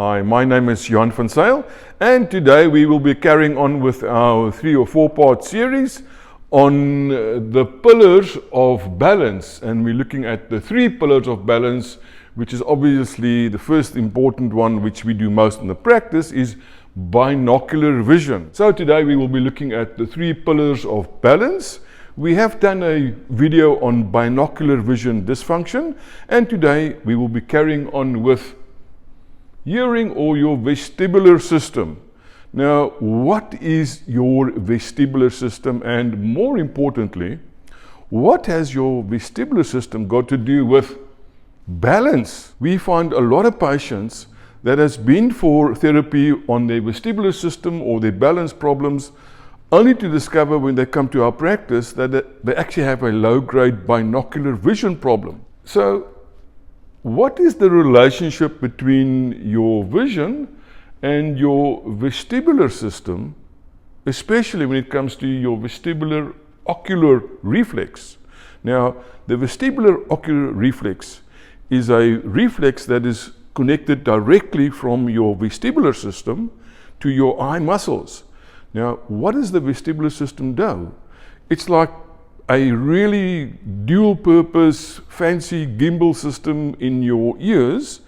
Hi, my name is Johan van Zyl, and today we will be carrying on with our 3 or 4 part series on the pillars of balance, and we're looking at the 3 pillars of balance, which is obviously the first important one, which we do most in the practice, is binocular vision. So today we will be looking at the 3 pillars of balance. We have done a video on binocular vision dysfunction, and today we will be carrying on with hearing or your vestibular system. Now, what is your vestibular system, and more importantly, what has your vestibular system got to do with balance? We find a lot of patients that has been for therapy on their vestibular system or their balance problems, only to discover when they come to our practice that they actually have a low-grade binocular vision problem. So, what is the relationship between your vision and your vestibular system, especially when it comes to your vestibular ocular reflex? Now, the vestibular ocular reflex is a reflex that is connected directly from your vestibular system to your eye muscles. Now, what does the vestibular system do? It's like a really dual-purpose, fancy gimbal system in your ears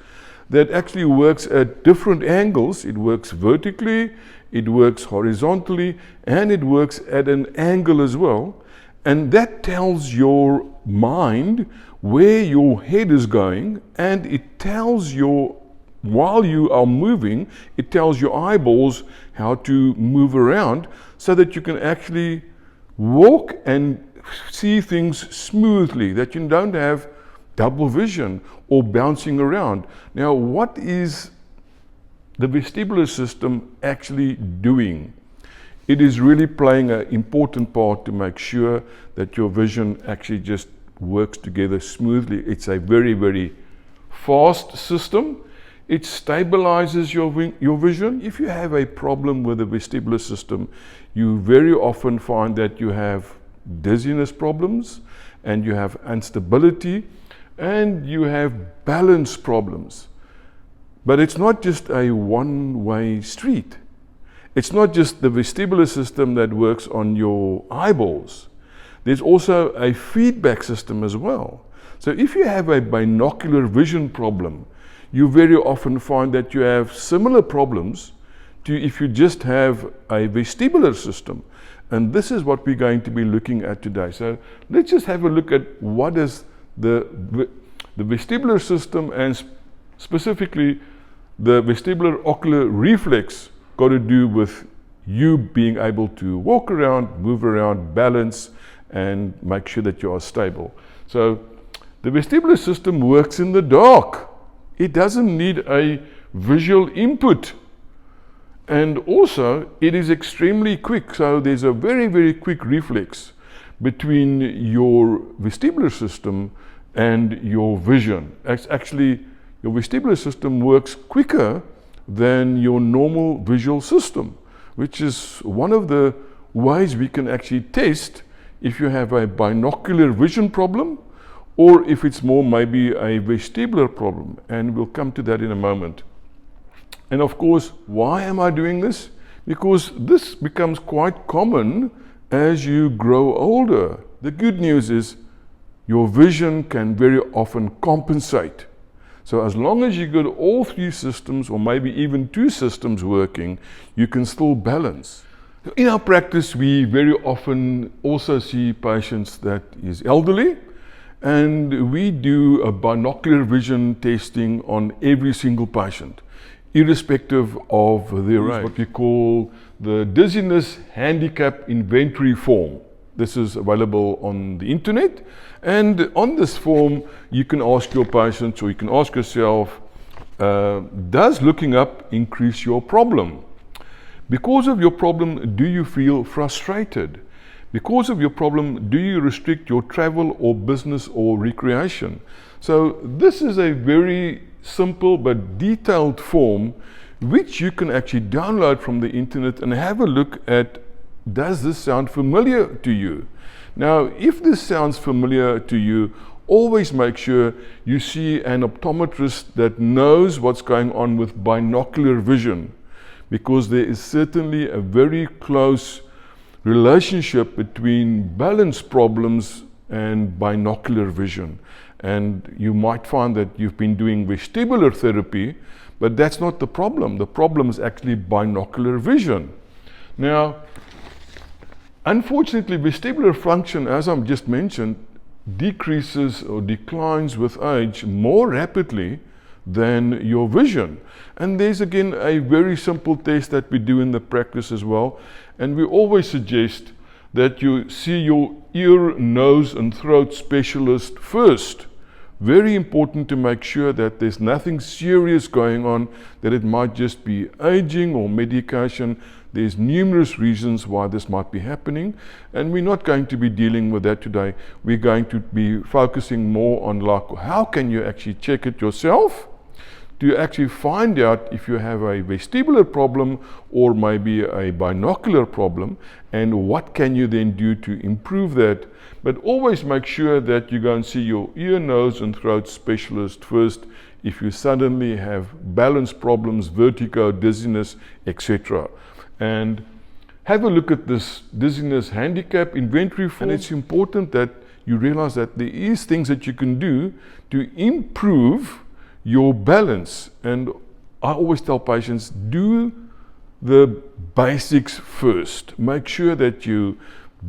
that actually works at different angles. It works vertically, it works horizontally, and it works at an angle as well. And that tells your mind where your head is going, and it tells while you are moving, it tells your eyeballs how to move around so that you can actually walk and see things smoothly, that you don't have double vision or bouncing around. Now, what is the vestibular system actually doing? It is really playing an important part to make sure that your vision actually just works together smoothly. It's a very, very fast system. It stabilizes your vision. If you have a problem with the vestibular system, you very often find that you have dizziness problems, and you have instability, and you have balance problems. But it's not just a one-way street. It's not just the vestibular system that works on your eyeballs. There's also a feedback system as well. So if you have a binocular vision problem, you very often find that you have similar problems to if you just have a vestibular system. And this is what we're going to be looking at today. So let's just have a look at what is the vestibular system, and specifically the vestibular ocular reflex got to do with you being able to walk around, move around, balance, and make sure that you are stable. So the vestibular system works in the dark. It doesn't need a visual input. And also, it is extremely quick. So there's a very, very quick reflex between your vestibular system and your vision. Actually, your vestibular system works quicker than your normal visual system, which is one of the ways we can actually test if you have a binocular vision problem or if it's more maybe a vestibular problem. And we'll come to that in a moment. And of course, why am I doing this? Because this becomes quite common as you grow older. The good news is your vision can very often compensate. So as long as you got all 3 systems, or maybe even 2 systems working, you can still balance. In our practice, we very often also see patients that is elderly, and we do a binocular vision testing on every single patient, irrespective of their age. What we call the dizziness handicap inventory form. This is available on the internet, and on this form you can ask your patients, or you can ask yourself, does looking up increase your problem? Because of your problem, do you feel frustrated? Because of your problem, do you restrict your travel or business or recreation? So this is a very simple but detailed form which you can actually download from the internet and have a look at, does this sound familiar to you? Now, if this sounds familiar to you, always make sure you see an optometrist that knows what's going on with binocular vision, because there is certainly a very close relationship between balance problems and binocular vision. And you might find that you've been doing vestibular therapy, but that's not the problem. The problem is actually binocular vision. Now, unfortunately, vestibular function, as I've just mentioned, decreases or declines with age more rapidly than your vision. And there's again a very simple test that we do in the practice as well. And we always suggest that you see your ear, nose and throat specialist first. Very important to make sure that there's nothing serious going on, that it might just be aging or medication. There's numerous reasons why this might be happening, and we're not going to be dealing with that today. We're going to be focusing more on like how can you actually check it yourself to actually find out if you have a vestibular problem or maybe a binocular problem, and what can you then do to improve that. But always make sure that you go and see your ear, nose and throat specialist first if you suddenly have balance problems, vertigo, dizziness, etc. And have a look at this dizziness handicap inventory form. And it's important that you realize that there is things that you can do to improve your balance. And I always tell patients, do the basics first. Make sure that you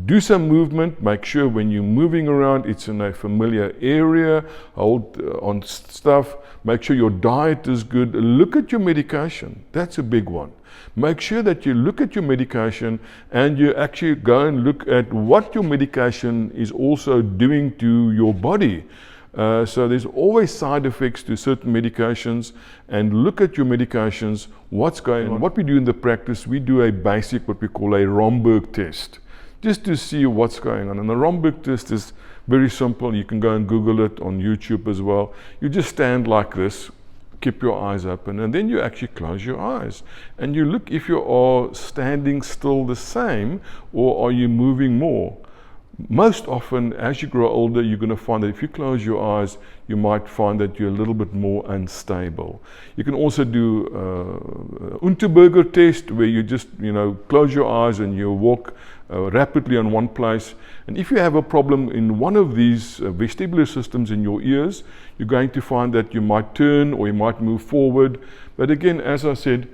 do some movement. Make sure when you're moving around, it's in a familiar area. Hold on stuff. Make sure your diet is good. Look at your medication. That's a big one. Make sure that you look at your medication and you actually go and look at what your medication is also doing to your body. So there's always side effects to certain medications, and look at your medications, what's going on. What we do in the practice, we do a basic, what we call a Romberg test, just to see what's going on. And the Romberg test is very simple. You can go and Google it on YouTube as well. You just stand like this, keep your eyes open, and then you actually close your eyes. And you look if you are standing still the same, or are you moving more. Most often, as you grow older, you're going to find that if you close your eyes, you might find that you're a little bit more unstable. You can also do Unterberger test, where you just, close your eyes and you walk rapidly on one place. And if you have a problem in one of these vestibular systems in your ears, you're going to find that you might turn or you might move forward. But again, as I said,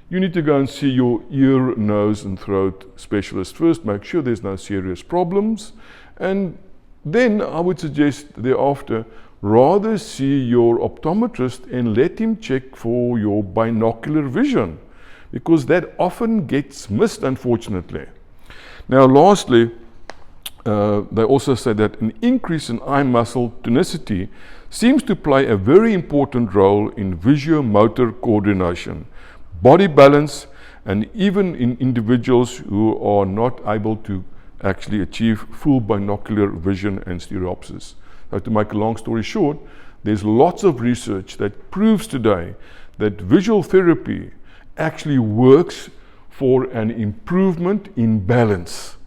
you need to go and see your ear, nose and throat specialist first. Make sure there's no serious problems. And then I would suggest thereafter, rather see your optometrist and let him check for your binocular vision, because that often gets missed, unfortunately. Now lastly, they also say that an increase in eye muscle tonicity seems to play a very important role in visuomotor coordination, body balance, and even in individuals who are not able to actually achieve full binocular vision and stereopsis. So to make a long story short, there's lots of research that proves today that visual therapy actually works for an improvement in balance.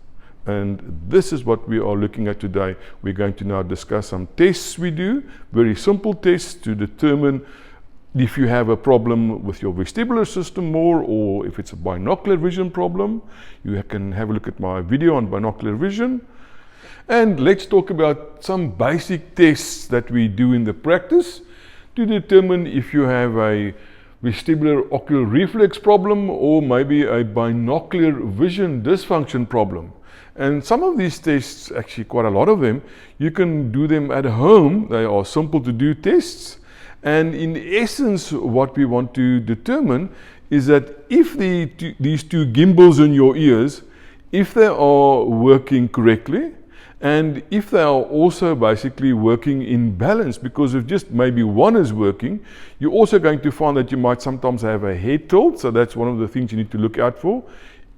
And this is what we are looking at today. We're going to now discuss some tests we do, very simple tests to determine if you have a problem with your vestibular system more, or if it's a binocular vision problem. You can have a look at my video on binocular vision. And let's talk about some basic tests that we do in the practice to determine if you have a vestibular ocular reflex problem or maybe a binocular vision dysfunction problem. And some of these tests, actually quite a lot of them, you can do them at home. They are simple to do tests. And in essence, what we want to determine is that if these two gimbals in your ears, if they are working correctly, and if they are also basically working in balance, because if just maybe one is working, you're also going to find that you might sometimes have a head tilt. So that's one of the things you need to look out for.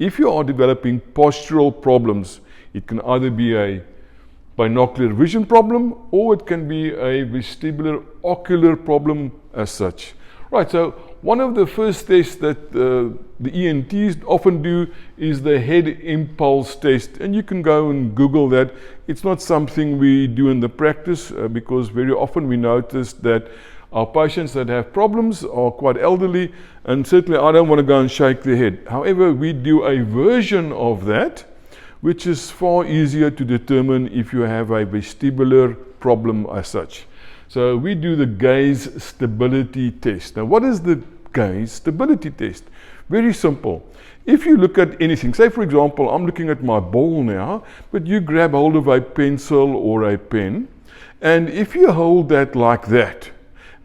If you are developing postural problems, it can either be a binocular vision problem, or it can be a vestibular ocular problem as such. Right, so one of the first tests that the ENTs often do is the head impulse test, and you can go and Google that. It's not something we do in the practice because very often we notice that our patients that have problems are quite elderly, and certainly I don't want to go and shake their head. However, we do a version of that, which is far easier to determine if you have a vestibular problem as such. So we do the gaze stability test. Now, what is the gaze stability test? Very simple. If you look at anything, say for example, I'm looking at my ball now, but you grab hold of a pencil or a pen, and if you hold that like that,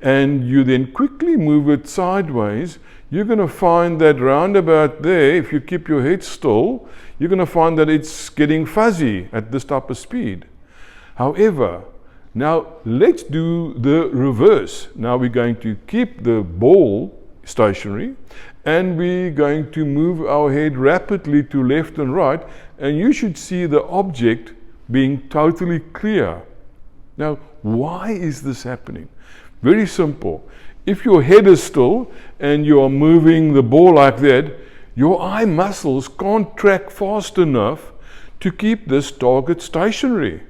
and you then quickly move it sideways, you're going to find that round about there, if you keep your head still, you're going to find that it's getting fuzzy at this type of speed. However, now let's do the reverse. Now we're going to keep the ball stationary, and we're going to move our head rapidly to left and right, and you should see the object being totally clear. Now, why is this happening? Very simple. If your head is still and you are moving the ball like that, your eye muscles can't track fast enough to keep this target stationary.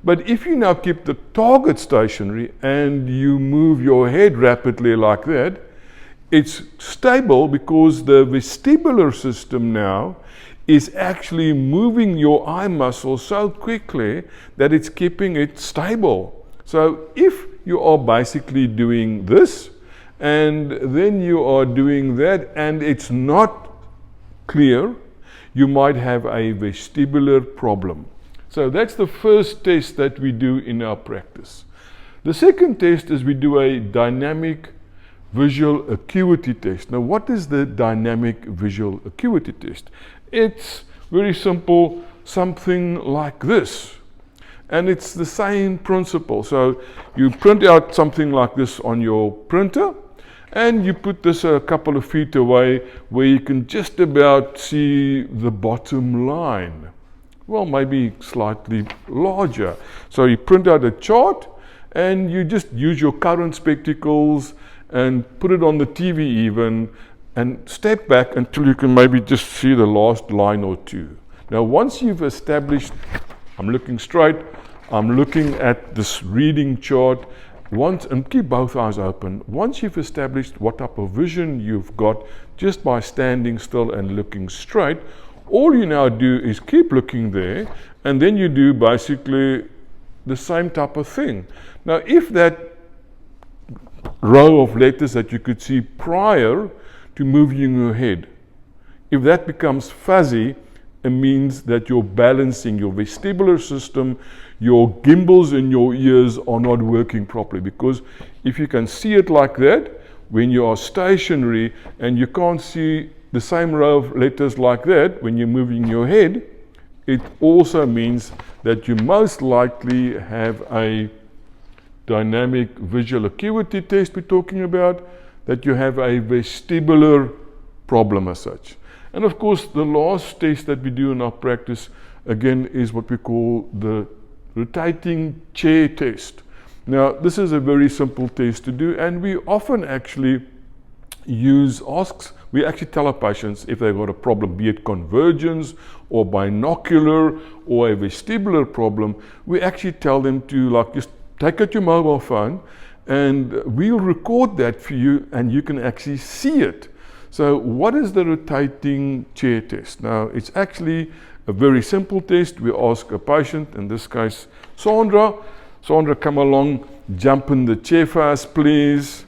But if you now keep the target stationary and you move your head rapidly like that, it's stable because the vestibular system now is actually moving your eye muscle so quickly that it's keeping it stable. So if you are basically doing this, and then you are doing that, and it's not clear, you might have a vestibular problem. So that's the first test that we do in our practice. The second test is we do a dynamic visual acuity test. Now, what is the dynamic visual acuity test? It's very simple, something like this. And it's the same principle. So you print out something like this on your printer, and you put this a couple of feet away where you can just about see the bottom line. Well, maybe slightly larger. So you print out a chart, and you just use your current spectacles and put it on the TV even, and step back until you can maybe just see the last line or two. Now, once you've established, I'm looking straight, I'm looking at this reading chart, and keep both eyes open. Once you've established what type of vision you've got just by standing still and looking straight, all you now do is keep looking there, and then you do basically the same type of thing. Now, if that row of letters that you could see prior to moving your head, if that becomes fuzzy, it means that you're balancing your vestibular system, your gimbals in your ears are not working properly. Because if you can see it like that, when you are stationary and you can't see the same row of letters like that when you're moving your head, it also means that you most likely have a dynamic visual acuity test we're talking about, that you have a vestibular problem as such. And of course, the last test that we do in our practice, again, is what we call the rotating chair test. Now, this is a very simple test to do, and we often actually we actually tell our patients if they've got a problem, be it convergence or binocular or a vestibular problem, we actually tell them to just take out your mobile phone and we'll record that for you and you can actually see it. So what is the rotating chair test? Now, it's actually a very simple test. We ask a patient, in this case, Sandra. Sandra, come along, jump in the chair for us, please.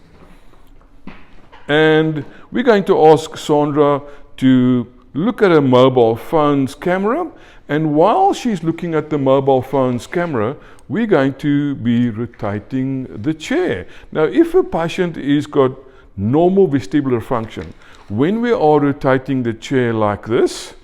And we're going to ask Sandra to look at her mobile phone's camera. And while she's looking at the mobile phone's camera, we're going to be rotating the chair. Now, if a patient is got normal vestibular function, when we are rotating the chair like this,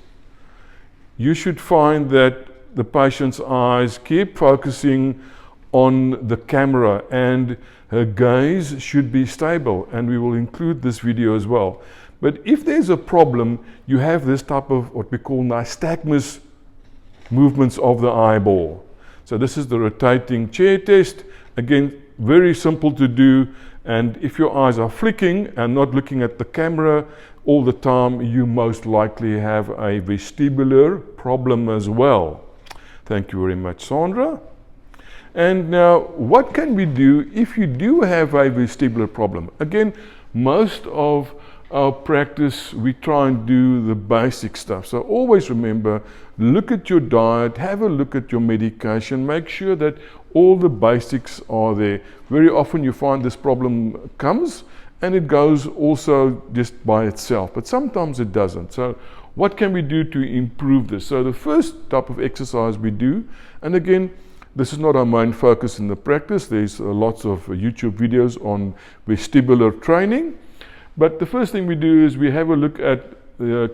you should find that the patient's eyes keep focusing on the camera and her gaze should be stable, and we will include this video as well. But if there's a problem, you have this type of what we call nystagmus movements of the eyeball. So this is the rotating chair test. Again, very simple to do, And if your eyes are flicking and not looking at the camera all the time, you most likely have a vestibular problem as well. Thank you very much, Sandra. And now, what can we do if you do have a vestibular problem? Again, most of our practice, we try and do the basic stuff. So always remember, look at your diet, have a look at your medication, make sure that all the basics are there. Very often you find this problem comes and it goes also just by itself, but sometimes it doesn't. So what can we do to improve this? So the first type of exercise we do, and again, this is not our main focus in the practice. There's lots of YouTube videos on vestibular training. But the first thing we do is we have a look at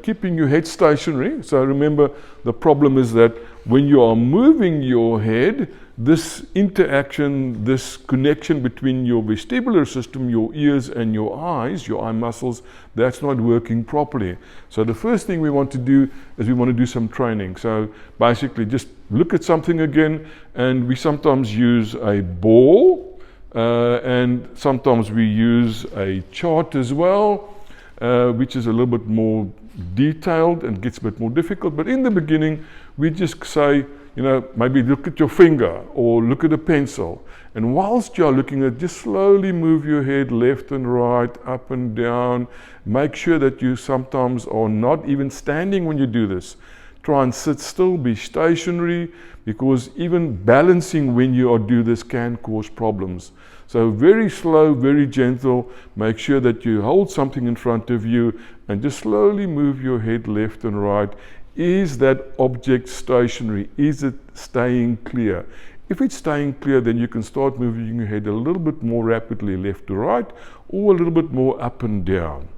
keeping your head stationary. So remember, the problem is that when you are moving your head, this interaction, this connection between your vestibular system, your ears and your eyes, your eye muscles, that's not working properly. So the first thing we want to do is we want to do some training. So basically just look at something again, and we sometimes use a ball, and sometimes we use a chart as well, which is a little bit more detailed and gets a bit more difficult. But in the beginning, we just say, you know, maybe look at your finger or look at a pencil. And whilst you're looking at it, just slowly move your head left and right, up and down. Make sure that you sometimes are not even standing when you do this. Try and sit still, be stationary, because even balancing when you do this can cause problems. So very slow, very gentle. Make sure that you hold something in front of you and just slowly move your head left and right. Is that object stationary? Is it staying clear? If it's staying clear, then you can start moving your head a little bit more rapidly left to right, or a little bit more up and down.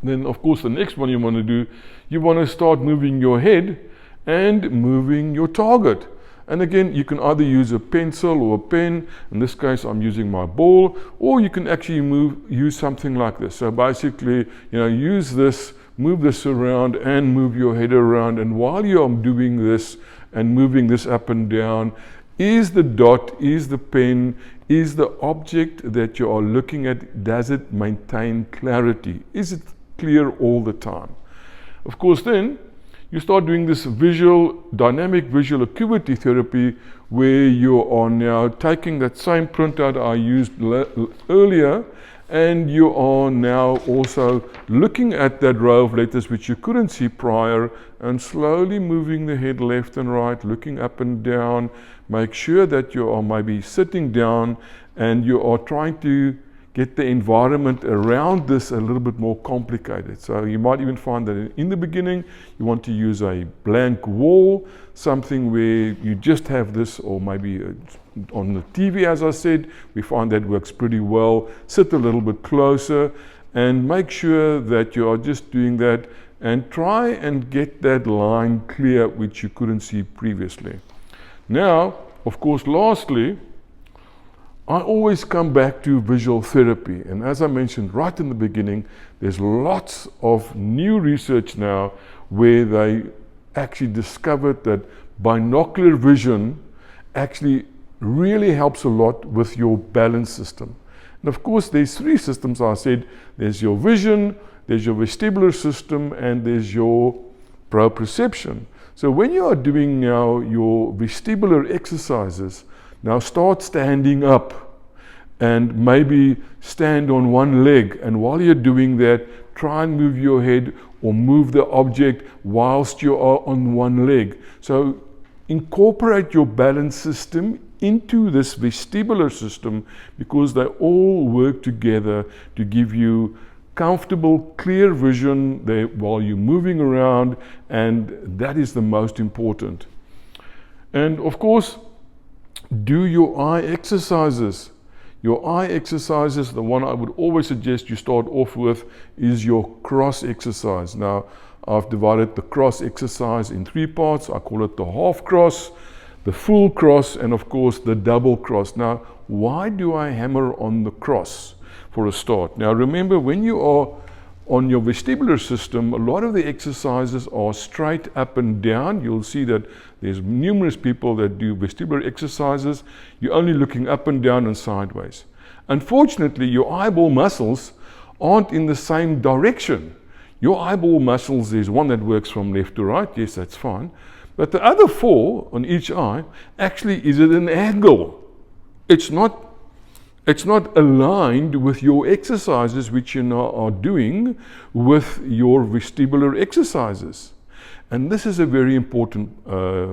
Then, of course, the next one you want to do, you want to start moving your head and moving your target. And again, you can either use a pencil or a pen. In this case, I'm using my ball, or you can actually use something like this. So basically, use this, move this around and move your head around. And while you're doing this and moving this up and down, is the dot, is the pen, is the object that you are looking at, does it maintain clarity? Is it clear all the time? Of course, then you start doing this dynamic visual acuity therapy, where you are now taking that same printout I used earlier, and you are now also looking at that row of letters which you couldn't see prior, and slowly moving the head left and right, looking up and down. Make sure that you are maybe sitting down and you are trying to get the environment around this a little bit more complicated. So you might even find that in the beginning you want to use a blank wall, something where you just have this, or maybe on the TV, as I said, we find that works pretty well. Sit a little bit closer and make sure that you are just doing that, and try and get that line clear which you couldn't see previously. Now, of course, lastly, I always come back to visual therapy, and as I mentioned right in the beginning, there's lots of new research now where they actually discovered that binocular vision actually really helps a lot with your balance system. And of course, there's three systems I said. There's your vision, there's your vestibular system, and there's your proprioception. So when you are doing now your vestibular exercises, now start standing up and maybe stand on one leg. And while you're doing that, try and move your head or move the object whilst you are on one leg. So incorporate your balance system into this vestibular system, because they all work together to give you comfortable, clear vision there while you're moving around, and that is the most important. And of course, do your eye exercises. Your eye exercises, the one I would always suggest you start off with is your cross exercise. Now, I've divided the cross exercise in three parts. I call it the half cross, the full cross, and of course the double cross. Now, why do I hammer on the cross for a start? Now, remember, when you are on your vestibular system, a lot of the exercises are straight up and down. You'll see that there's numerous people that do vestibular exercises. You're only looking up and down and sideways. Unfortunately, your eyeball muscles aren't in the same direction. Your eyeball muscles, there's one that works from left to right, yes, that's fine. But the other 4 on each eye actually is at an angle. It's not aligned with your exercises which you now are doing with your vestibular exercises. And this is a very important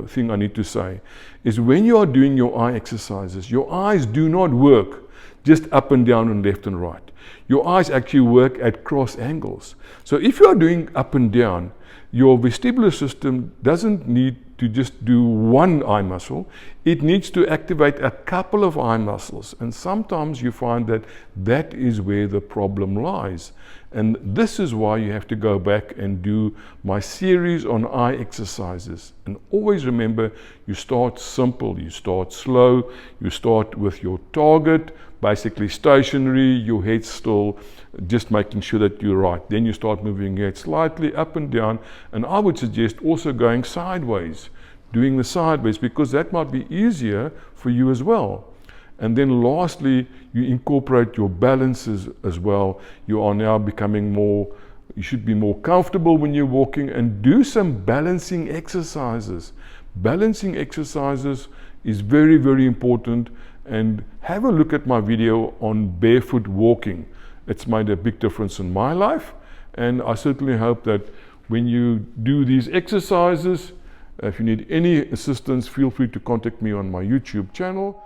thing I need to say, is when you are doing your eye exercises, your eyes do not work just up and down and left and right. Your eyes actually work at cross angles. So if you are doing up and down, your vestibular system doesn't need to just do one eye muscle. It needs to activate a couple of eye muscles. And sometimes you find that that is where the problem lies. And this is why you have to go back and do my series on eye exercises. And always remember, you start simple, you start slow, you start with your target, basically stationary, your head still, just making sure that you're right. Then you start moving your head slightly up and down. And I would suggest also going sideways, doing the sideways, because that might be easier for you as well. And then lastly, you incorporate your balances as well. You are now becoming you should be more comfortable when you're walking, and do some balancing exercises. Balancing exercises is very, very important. And have a look at my video on barefoot walking. It's made a big difference in my life. And I certainly hope that when you do these exercises, if you need any assistance, feel free to contact me on my YouTube channel.